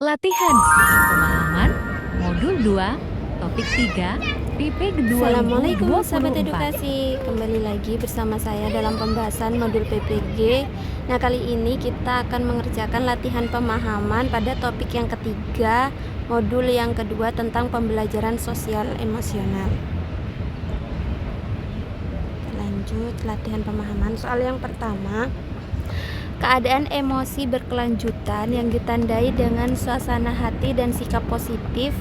Latihan pemahaman modul 2 topik 3 PP Assalamualaikum sahabat 2024. edukasi, kembali lagi bersama saya dalam pembahasan modul PPG. Nah, kali ini kita akan mengerjakan latihan pemahaman pada topik yang ketiga, modul yang kedua tentang pembelajaran sosial emosional. Lanjut latihan pemahaman. Soal yang pertama, keadaan emosi berkelanjutan yang ditandai dengan suasana hati dan sikap positif,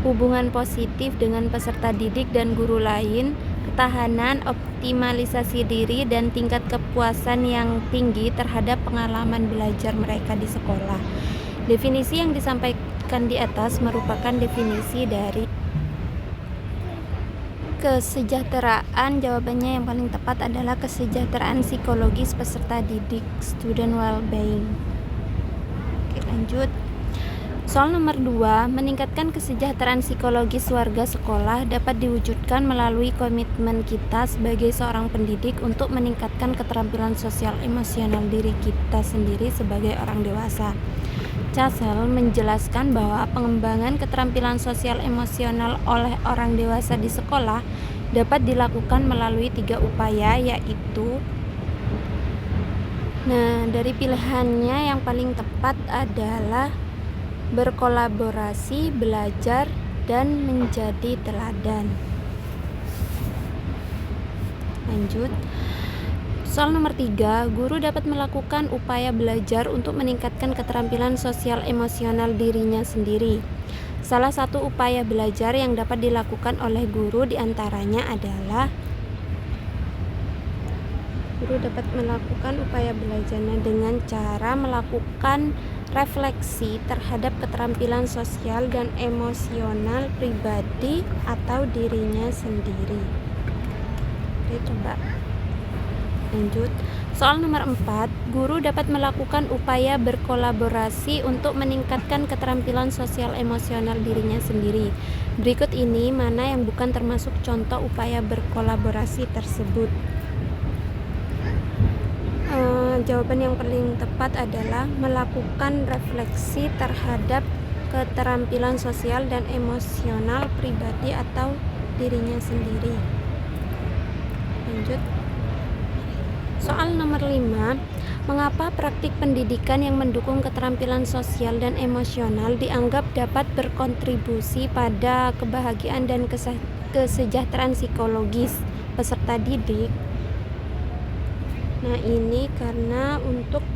hubungan positif dengan peserta didik dan guru lain, ketahanan, optimalisasi diri, dan tingkat kepuasan yang tinggi terhadap pengalaman belajar mereka di sekolah. Definisi yang disampaikan di atas merupakan definisi dari kesejahteraan. Jawabannya yang paling tepat adalah kesejahteraan psikologis peserta didik, student well-being. Oke, lanjut. Soal nomor 2, meningkatkan kesejahteraan psikologis warga sekolah dapat diwujudkan melalui komitmen kita sebagai seorang pendidik untuk meningkatkan keterampilan sosial emosional diri kita sendiri sebagai orang dewasa. Casel menjelaskan bahwa pengembangan keterampilan sosial emosional oleh orang dewasa di sekolah dapat dilakukan melalui 3 upaya, yaitu dari pilihannya yang paling tepat adalah berkolaborasi, belajar, dan menjadi teladan. Lanjut. Soal nomor 3, guru dapat melakukan upaya belajar untuk meningkatkan keterampilan sosial emosional dirinya sendiri. Salah satu upaya belajar yang dapat dilakukan oleh guru diantaranya adalah guru dapat melakukan upaya belajarnya dengan cara melakukan refleksi terhadap keterampilan sosial dan emosional pribadi atau dirinya sendiri. Oke, coba lanjut. Soal nomor 4, guru dapat melakukan upaya berkolaborasi untuk meningkatkan keterampilan sosial emosional dirinya sendiri. Berikut ini mana yang bukan termasuk contoh upaya berkolaborasi tersebut? Jawaban yang paling tepat adalah melakukan refleksi terhadap keterampilan sosial dan emosional pribadi atau dirinya sendiri. Lanjut. Soal nomor 5, mengapa praktik pendidikan yang mendukung keterampilan sosial dan emosional dianggap dapat berkontribusi pada kebahagiaan dan kesejahteraan psikologis peserta didik? Nah, ini karena untuk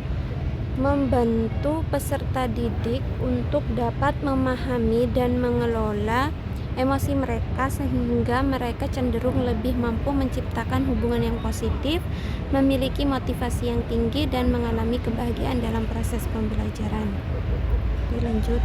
membantu peserta didik untuk dapat memahami dan mengelola emosi mereka sehingga mereka cenderung lebih mampu menciptakan hubungan yang positif, memiliki motivasi yang tinggi, dan mengalami kebahagiaan dalam proses pembelajaran. Lanjut.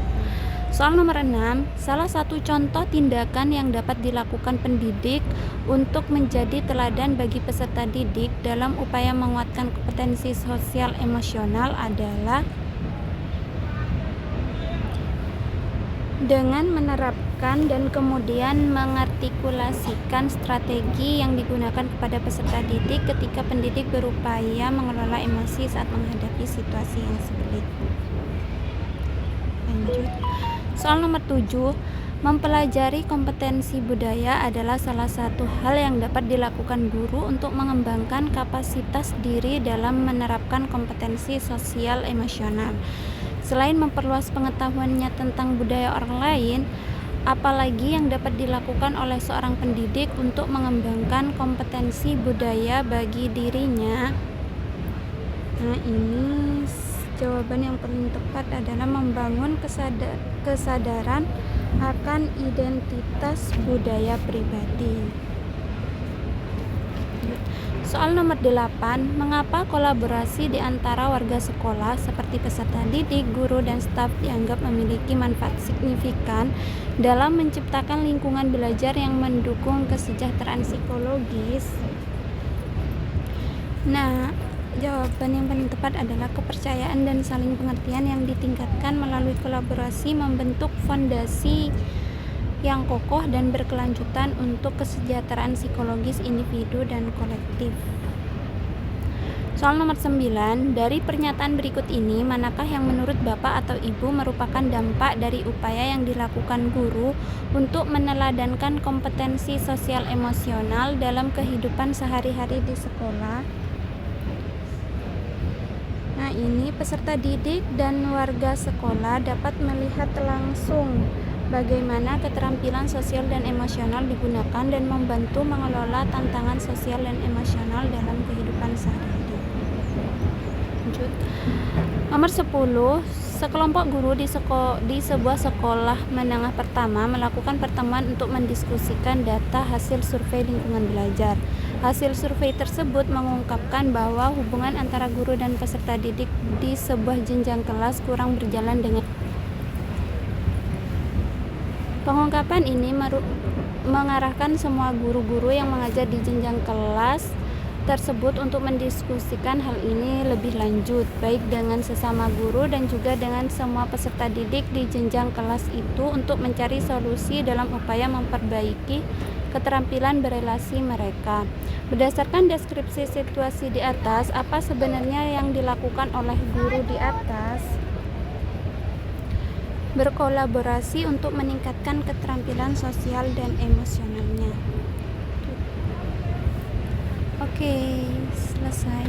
Soal nomor 6, salah satu contoh tindakan yang dapat dilakukan pendidik untuk menjadi teladan bagi peserta didik dalam upaya menguatkan kompetensi sosial emosional adalah dengan menerapkan dan kemudian mengartikulasikan strategi yang digunakan kepada peserta didik ketika pendidik berupaya mengelola emosi saat menghadapi situasi yang sulit. Lanjut. Soal nomor 7, mempelajari kompetensi budaya adalah salah satu hal yang dapat dilakukan guru untuk mengembangkan kapasitas diri dalam menerapkan kompetensi sosial emosional. Selain memperluas pengetahuannya tentang budaya orang lain, apalagi yang dapat dilakukan oleh seorang pendidik untuk mengembangkan kompetensi budaya bagi dirinya? Nah, ini jawaban yang paling tepat adalah membangun kesadaran akan identitas budaya pribadi. Soal nomor 8, mengapa kolaborasi di antara warga sekolah seperti peserta didik, guru, dan staf dianggap memiliki manfaat signifikan dalam menciptakan lingkungan belajar yang mendukung kesejahteraan psikologis? Nah, jawaban yang paling tepat adalah kepercayaan dan saling pengertian yang ditingkatkan melalui kolaborasi membentuk fondasi yang kokoh dan berkelanjutan untuk kesejahteraan psikologis individu dan kolektif. Soal nomor 9, dari pernyataan berikut ini, manakah yang menurut Bapak atau Ibu merupakan dampak dari upaya yang dilakukan guru untuk meneladankan kompetensi sosial emosional dalam kehidupan sehari-hari di sekolah? Nah, ini peserta didik dan warga sekolah dapat melihat langsung bagaimana keterampilan sosial dan emosional digunakan dan membantu mengelola tantangan sosial dan emosional dalam kehidupan sehari-hari. Lanjut. Nomor 10, sekelompok guru di sebuah sekolah menengah pertama melakukan pertemuan untuk mendiskusikan data hasil survei lingkungan belajar. Hasil survei tersebut mengungkapkan bahwa hubungan antara guru dan peserta didik di sebuah jenjang kelas kurang berjalan dengan. Pengungkapan ini mengarahkan semua guru-guru yang mengajar di jenjang kelas tersebut untuk mendiskusikan hal ini lebih lanjut, baik dengan sesama guru dan juga dengan semua peserta didik di jenjang kelas itu untuk mencari solusi dalam upaya memperbaiki keterampilan berelasi mereka. Berdasarkan deskripsi situasi di atas, apa sebenarnya yang dilakukan oleh guru di atas? Berkolaborasi untuk meningkatkan keterampilan sosial dan emosionalnya. Oke, selesai.